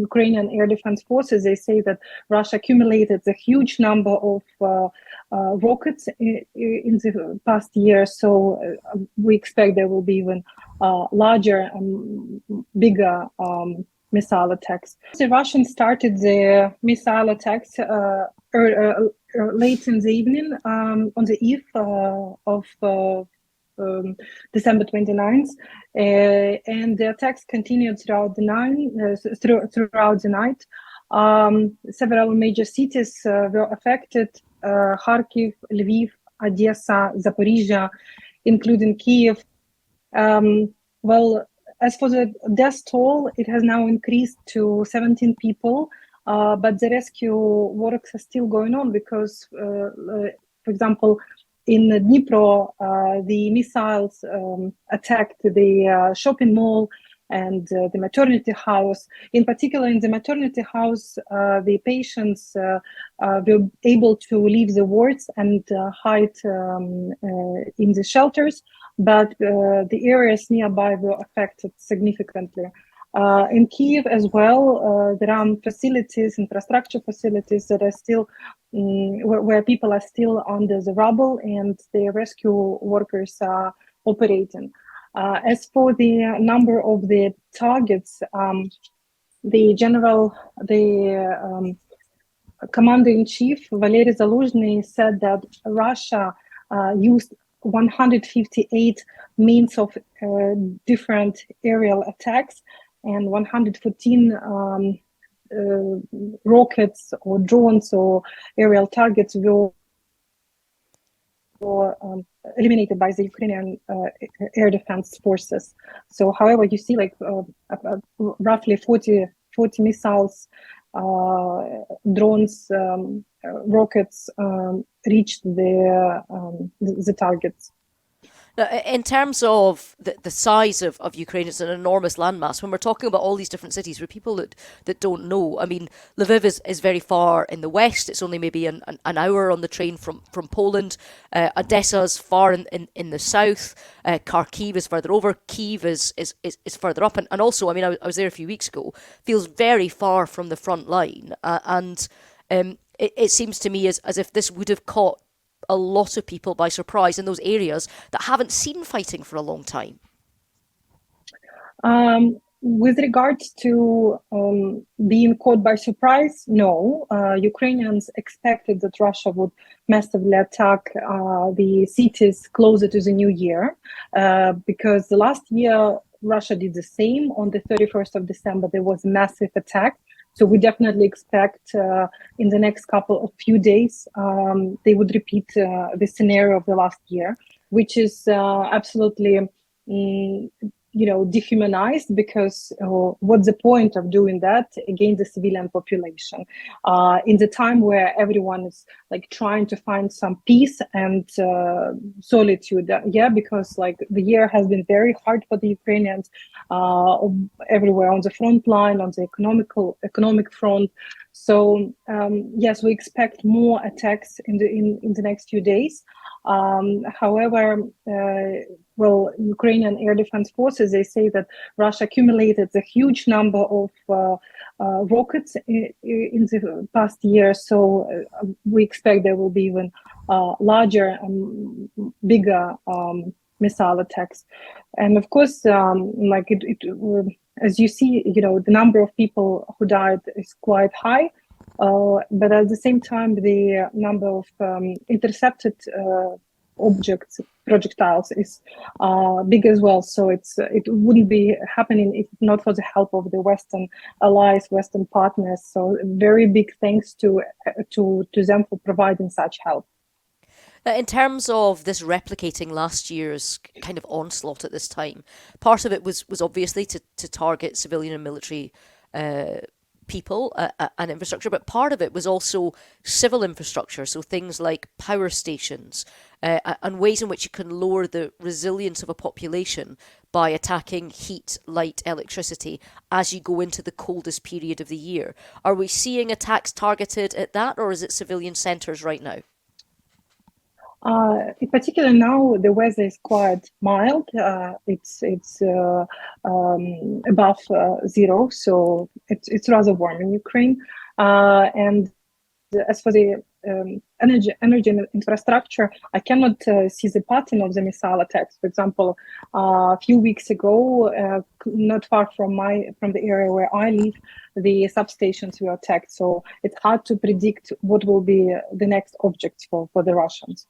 Ukrainian air defense forces, they say that Russia accumulated a huge number of rockets in the past year. So we expect there will be even larger and bigger missile attacks. The Russians started the missile attacks late in the evening on the eve of December 29th, and the attacks continued throughout the night. Several major cities were affected: Kharkiv, Lviv, Odessa, Zaporizhia, including Kiev. Well, as for the death toll, it has now increased to 17 people, but the rescue works are still going on because, for example, in Dnipro, the missiles attacked the shopping mall and the maternity house. In particular, in the maternity house, the patients were able to leave the wards and hide in the shelters, but the areas nearby were affected significantly. In Kiev as well, there are facilities, infrastructure facilities that are still where people are still under the rubble, and the rescue workers are operating. As for the number of the targets, the commander-in-chief Valery Zaluzhny said that Russia used 158 means of different aerial attacks, and 114 rockets or drones or aerial targets were eliminated by the Ukrainian air defense forces. So, however, you see like roughly 40 missiles, drones, rockets reached the targets. In terms of the size of Ukraine, it's an enormous landmass. When we're talking about all these different cities, for people that don't know, I mean, Lviv is very far in the west. It's only maybe an hour on the train from Poland. Odessa's far in the south. Kharkiv is further over. Kyiv is further up. And also, I mean, I was there a few weeks ago, feels very far from the front line. It seems to me as if this would have caught a lot of people by surprise in those areas that haven't seen fighting for a long time. With regards to being caught by surprise, no. Ukrainians expected that Russia would massively attack the cities closer to the new year, because the last year Russia did the same. On the 31st of December, there was a massive attack. So we definitely expect in the next few days, they would repeat the scenario of the last year, which is absolutely, dehumanized, because what's the point of doing that against the civilian population in the time where everyone is like trying to find some peace and solitude? Because like the year has been very hard for the Ukrainians everywhere on the front line, on the economic front. So yes, we expect more attacks in the next few days. However, Ukrainian air defense forces, they say that Russia accumulated a huge number of rockets in the past year. So we expect there will be even larger and bigger missile attacks. And of course, as you see, the number of people who died is quite high. But at the same time, the number of intercepted projectiles is big as well. So it wouldn't be happening if not for the help of the Western allies, Western partners. So very big thanks to them for providing such help. In terms of this replicating last year's kind of onslaught at this time, part of it was obviously to target civilian and military people and infrastructure, but part of it was also civil infrastructure, so things like power stations and ways in which you can lower the resilience of a population by attacking heat, light, electricity as you go into the coldest period of the year. Are we seeing attacks targeted at that, or is it civilian centres right now? In particular, now the weather is quite mild. It's above zero, so it's rather warm in Ukraine. And as for the energy infrastructure, I cannot see the pattern of the missile attacks. For example, a few weeks ago, not far from the area where I live, the substations were attacked. So it's hard to predict what will be the next objects for the Russians.